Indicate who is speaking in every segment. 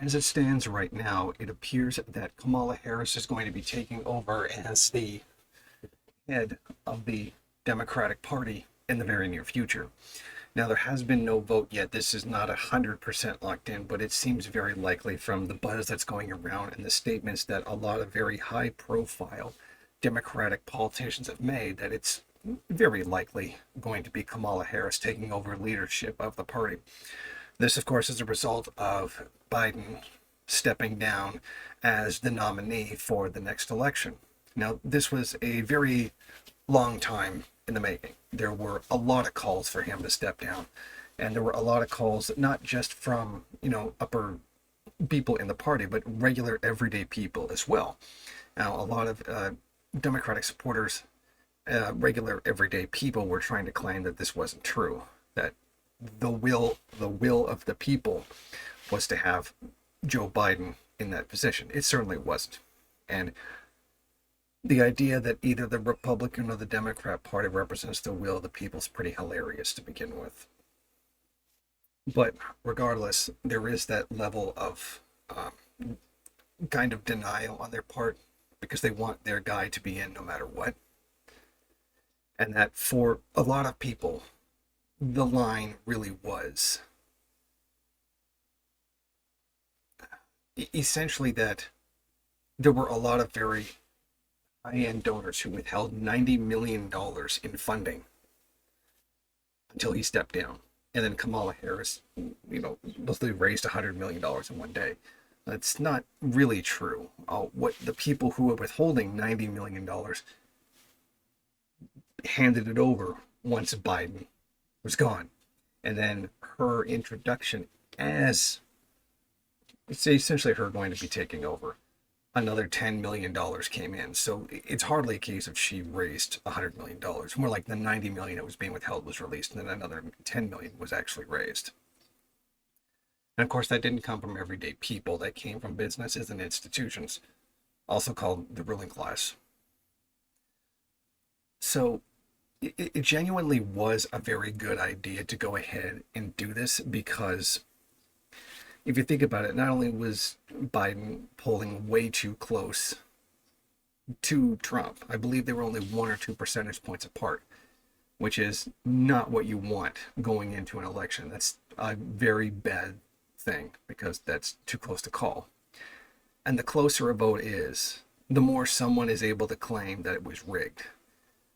Speaker 1: As it stands right now, it appears that Kamala Harris is going to be taking over as the head of the Democratic Party in the very near future. Now, there has been no vote yet. This is not 100% locked in, but it seems very likely from the buzz that's going around and the statements that a lot of very high profile Democratic politicians have made that it's very likely going to be Kamala Harris taking over leadership of the party. This, of course, is a result of Biden stepping down as the nominee for the next election. Now, this was a very long time in the making. There were a lot of calls for him to step down, and there were a lot of calls not just from, upper people in the party, but regular everyday people as well. Now, a lot of Democratic supporters, regular everyday people, were trying to claim that this wasn't true, that the will of the people was to have Joe Biden in that position. It certainly wasn't. And the idea that either the Republican or the Democrat Party represents the will of the people is pretty hilarious to begin with. But regardless, there is that level of kind of denial on their part because they want their guy to be in no matter what. And that for a lot of people, the line really was essentially that there were a lot of very high-end donors who withheld $90 million in funding until he stepped down. And then Kamala Harris, mostly raised $100 million in one day. That's not really true. What the people who were withholding $90 million handed it over once Biden was gone. And then her introduction as, it's essentially her going to be taking over, another $10 million came in. So it's hardly a case of she raised $100 million. More like the $90 million that was being withheld was released, and then another $10 million was actually raised. And of course, that didn't come from everyday people. That came from businesses and institutions, also called the ruling class. So it genuinely was a very good idea to go ahead and do this because if you think about it, not only was Biden polling way too close to Trump, I believe they were only 1 or 2 percentage points apart, which is not what you want going into an election. That's a very bad thing because that's too close to call. And the closer a vote is, the more someone is able to claim that it was rigged,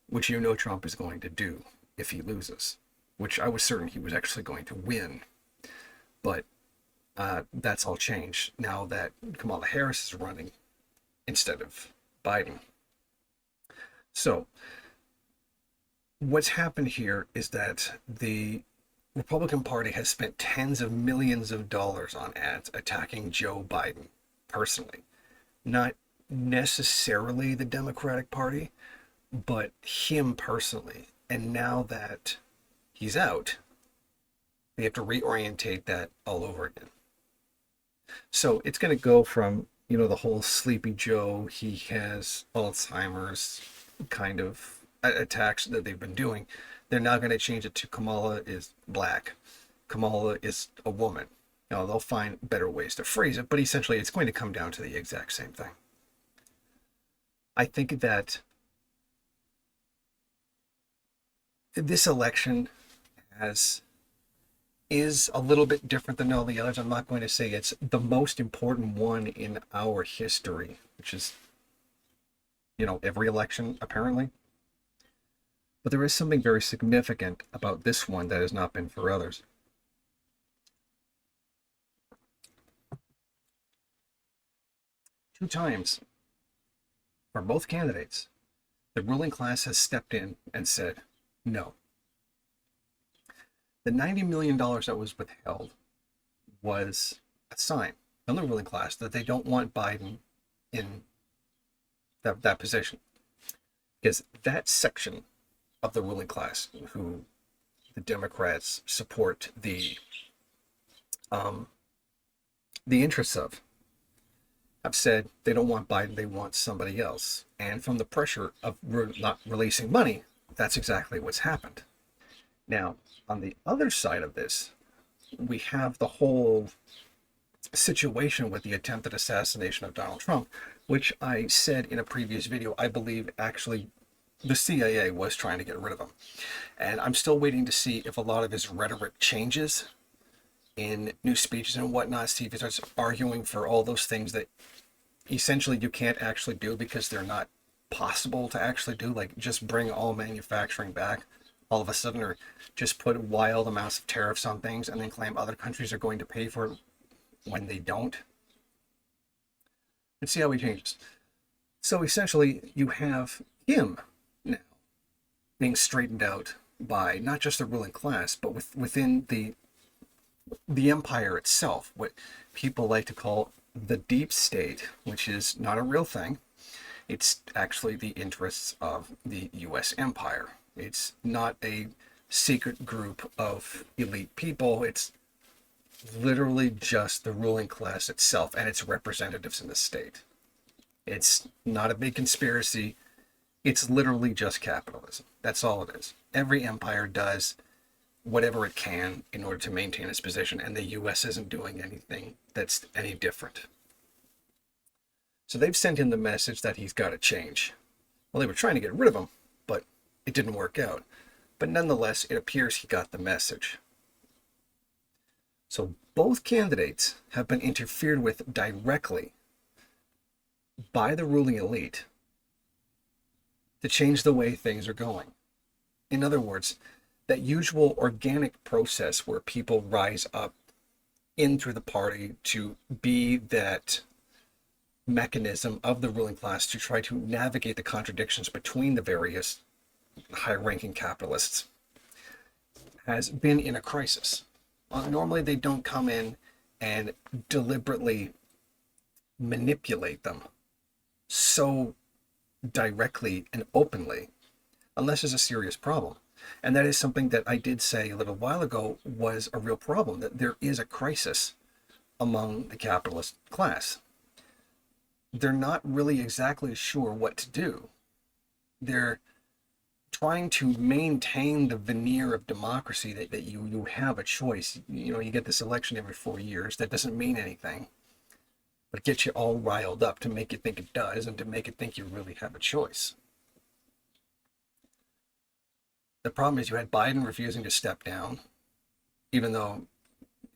Speaker 1: which Trump is going to do if he loses, which I was certain he was actually going to win. But that's all changed now that Kamala Harris is running instead of Biden. So what's happened here is that the Republican Party has spent tens of millions of dollars on ads attacking Joe Biden personally. Not necessarily the Democratic Party, but him personally. And now that he's out, they have to reorientate that all over again. So it's going to go from, the whole Sleepy Joe, he has Alzheimer's kind of attacks that they've been doing. They're now going to change it to Kamala is black. Kamala is a woman. They'll find better ways to phrase it, but essentially it's going to come down to the exact same thing. I think that this election is a little bit different than all the others. I'm not going to say it's the most important one in our history, which is, every election, apparently. But there is something very significant about this one that has not been for others. Two times, for both candidates, the ruling class has stepped in and said, no. The $90 million that was withheld was a sign from the ruling class that they don't want Biden in that position. Because that section of the ruling class, who the Democrats support the interests of, have said they don't want Biden, they want somebody else. And from the pressure of not releasing money, that's exactly what's happened. Now, on the other side of this, we have the whole situation with the attempted assassination of Donald Trump, which I said in a previous video, I believe actually the CIA was trying to get rid of him. And I'm still waiting to see if a lot of his rhetoric changes in new speeches and whatnot, see if he starts arguing for all those things that essentially you can't actually do because they're not possible to actually do, like just bring all manufacturing back all of a sudden, or just put wild amounts of tariffs on things and then claim other countries are going to pay for it when they don't. And see how he changes. So essentially you have him now being straightened out by not just the ruling class, but within the empire itself, what people like to call the deep state, which is not a real thing. It's actually the interests of the US empire. It's not a secret group of elite people. It's literally just the ruling class itself and its representatives in the state. It's not a big conspiracy. It's literally just capitalism. That's all it is. Every empire does whatever it can in order to maintain its position, and the US isn't doing anything that's any different. So they've sent him the message that he's got to change. Well, they were trying to get rid of him, but it didn't work out. But nonetheless, it appears he got the message. So both candidates have been interfered with directly by the ruling elite to change the way things are going. In other words, that usual organic process where people rise up in through the party to be that mechanism of the ruling class to try to navigate the contradictions between the various high-ranking capitalists has been in a crisis. Normally they don't come in and deliberately manipulate them so directly and openly unless there's a serious problem. And that is something that I did say a little while ago was a real problem, that there is a crisis among the capitalist class. They're not really exactly sure what to do. They're trying to maintain the veneer of democracy that you have a choice. You know, you get this election every 4 years. That doesn't mean anything, but it gets you all riled up to make you think it does and to make it think you really have a choice. The problem is you had Biden refusing to step down, even though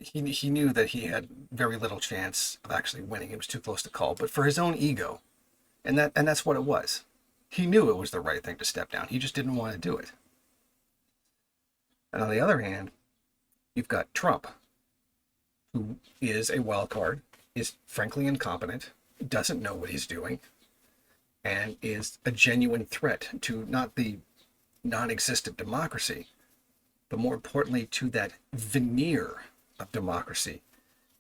Speaker 1: he knew that he had very little chance of actually winning. It was too close to call, but for his own ego, and that's what it was. He knew it was the right thing to step down. He just didn't want to do it. And on the other hand, you've got Trump, who is a wild card, is frankly incompetent, doesn't know what he's doing, and is a genuine threat to not the non-existent democracy, but more importantly to that veneer of democracy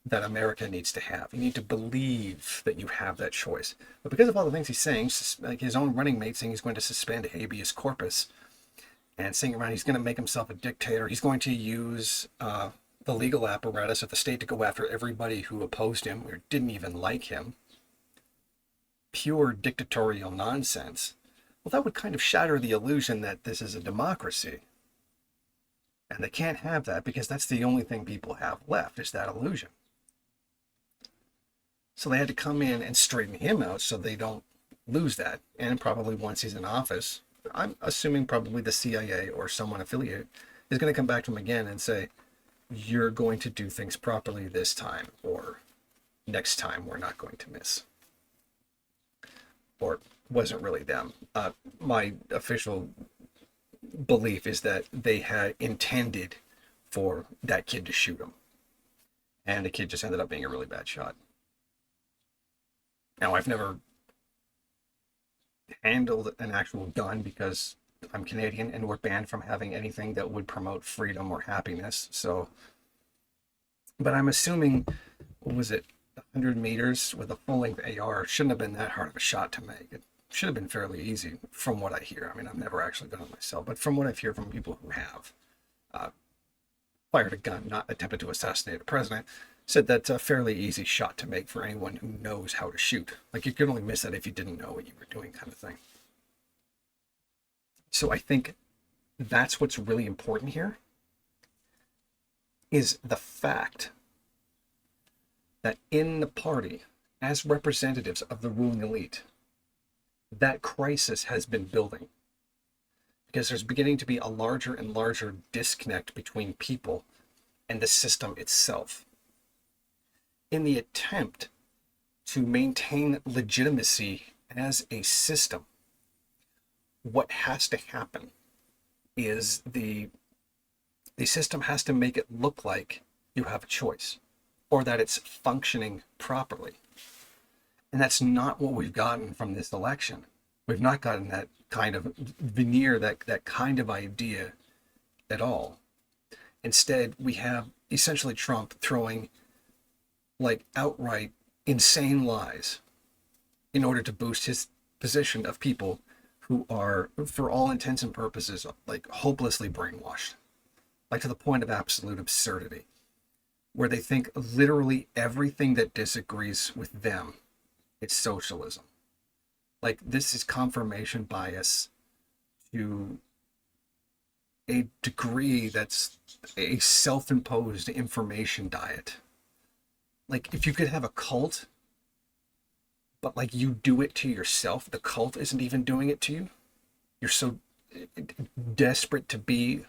Speaker 1: that America needs to have. You need to believe that you have that choice. But because of all the things he's saying, like his own running mate saying he's going to suspend habeas corpus and saying around he's going to make himself a dictator, he's going to use the legal apparatus of the state to go after everybody who opposed him or didn't even like him. Pure dictatorial nonsense. Well, that would kind of shatter the illusion that this is a democracy. And they can't have that because that's the only thing people have left is that illusion. So they had to come in and straighten him out so they don't lose that. And probably once he's in office, I'm assuming probably the CIA or someone affiliated is going to come back to him again and say, you're going to do things properly this time, or next time we're not going to miss. Or wasn't really them. My official belief is that they had intended for that kid to shoot him. And the kid just ended up being a really bad shot. Now, I've never handled an actual gun because I'm Canadian and we're banned from having anything that would promote freedom or happiness. So, but I'm assuming, what was it, 100 meters with a full-length AR shouldn't have been that hard of a shot to make. It should have been fairly easy from what I hear. I mean, I've never actually done it myself, but from what I've heard from people who have fired a gun, not attempted to assassinate a president, said that's a fairly easy shot to make for anyone who knows how to shoot. Like, you could only miss that if you didn't know what you were doing, kind of thing. So I think that's what's really important here, is the fact that in the party, as representatives of the ruling elite, that crisis has been building because there's beginning to be a larger and larger disconnect between people and the system itself. In the attempt to maintain legitimacy as a system, what has to happen is the system has to make it look like you have a choice or that it's functioning properly. And that's not what we've gotten from this election. We've not gotten that kind of veneer, that kind of idea at all. Instead, we have essentially Trump throwing like outright insane lies in order to boost his position of people who are, for all intents and purposes, like hopelessly brainwashed, like to the point of absolute absurdity, where they think literally everything that disagrees with them, it's socialism. Like this is confirmation bias to a degree that's a self-imposed information diet. Like if you could have a cult, but like you do it to yourself, the cult isn't even doing it to you. You're so desperate to be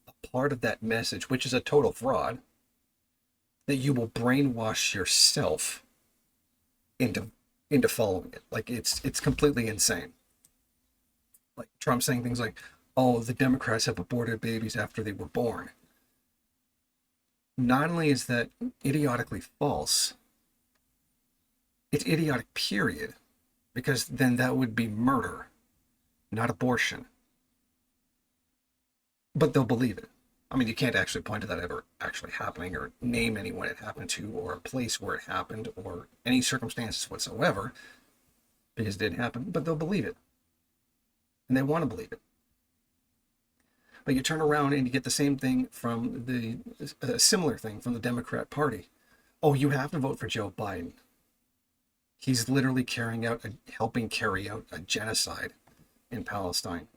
Speaker 1: a part of that message, which is a total fraud, that you will brainwash yourself into following it. Like it's completely insane. Like Trump saying things like, "Oh, the Democrats have aborted babies after they were born." Not only is that idiotically false, it's idiotic, period, because then that would be murder, not abortion. But they'll believe it. I mean, you can't actually point to that ever actually happening or name anyone it happened to or a place where it happened or any circumstances whatsoever because it did happen, but they'll believe it. And they want to believe it. But you turn around and you get the same thing from a similar thing from the Democrat Party. Oh, you have to vote for Joe Biden. He's literally helping carry out a genocide in Palestine.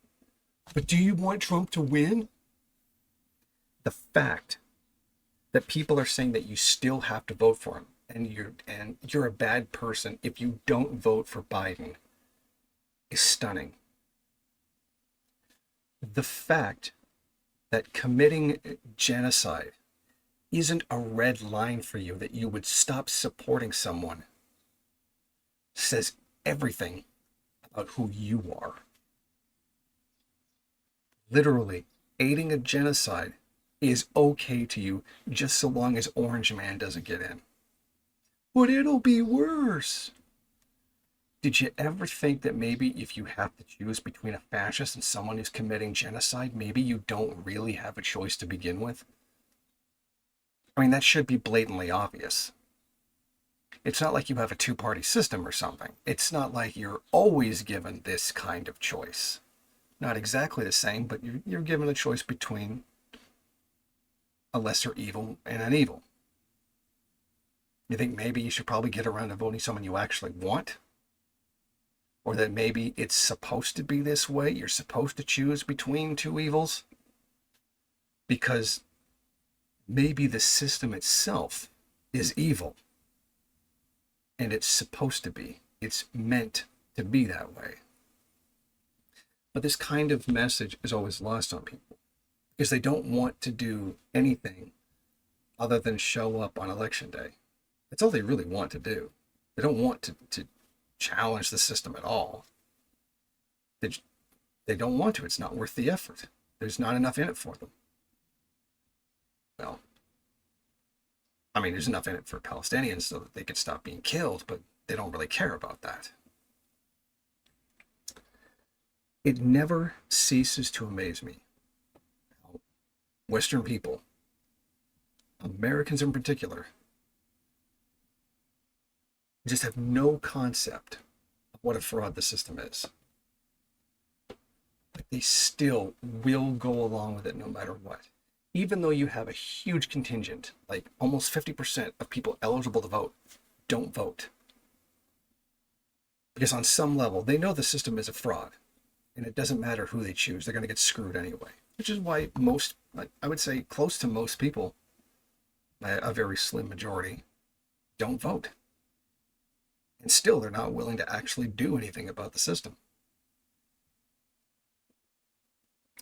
Speaker 1: But do you want Trump to win? The fact that people are saying that you still have to vote for him and you're a bad person if you don't vote for Biden is stunning. The fact that committing genocide isn't a red line for you, that you would stop supporting someone, says everything about who you are. Literally, aiding a genocide is okay to you just so long as Orange Man doesn't get in. But it'll be worse. Did you ever think that maybe if you have to choose between a fascist and someone who's committing genocide, maybe you don't really have a choice to begin with? I mean, that should be blatantly obvious. It's not like you have a two-party system or something. It's not like you're always given this kind of choice. Not exactly the same, but you're given a choice between a lesser evil and an evil. You think maybe you should probably get around to voting someone you actually want? Or that maybe it's supposed to be this way? You're supposed to choose between two evils? Because maybe the system itself is evil. And it's supposed to be. It's meant to be that way. But this kind of message is always lost on people because they don't want to do anything other than show up on election day. That's all they really want to do. They don't want to challenge the system at all. They don't want to. It's not worth the effort. There's not enough in it for them. Well, I mean, there's enough in it for Palestinians so that they could stop being killed, but they don't really care about that. It never ceases to amaze me how Western people, Americans in particular, just have no concept of what a fraud the system is. But they still will go along with it no matter what. Even though you have a huge contingent, like almost 50% of people eligible to vote, don't vote. Because on some level, they know the system is a fraud. And it doesn't matter who they choose. They're going to get screwed anyway. Which is why most, I would say close to most people, a very slim majority, don't vote. And still, they're not willing to actually do anything about the system.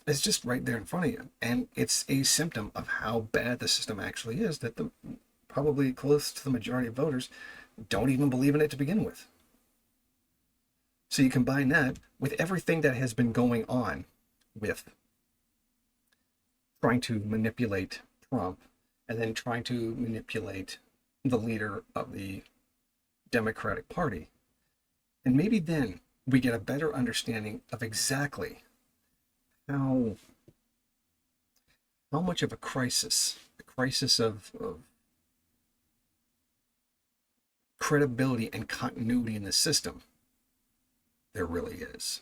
Speaker 1: It's just right there in front of you. And it's a symptom of how bad the system actually is, that probably close to the majority of voters don't even believe in it to begin with. So you combine that with everything that has been going on with trying to manipulate Trump and then trying to manipulate the leader of the Democratic Party. And maybe then we get a better understanding of exactly how much of a crisis of credibility and continuity in the system there really is.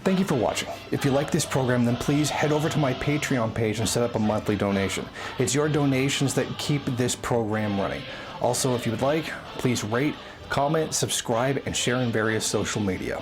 Speaker 2: Thank you for watching. If you like this program, then please head over to my Patreon page and set up a monthly donation. It's your donations that keep this program running. Also, if you would like, please rate, comment, subscribe, and share in various social media.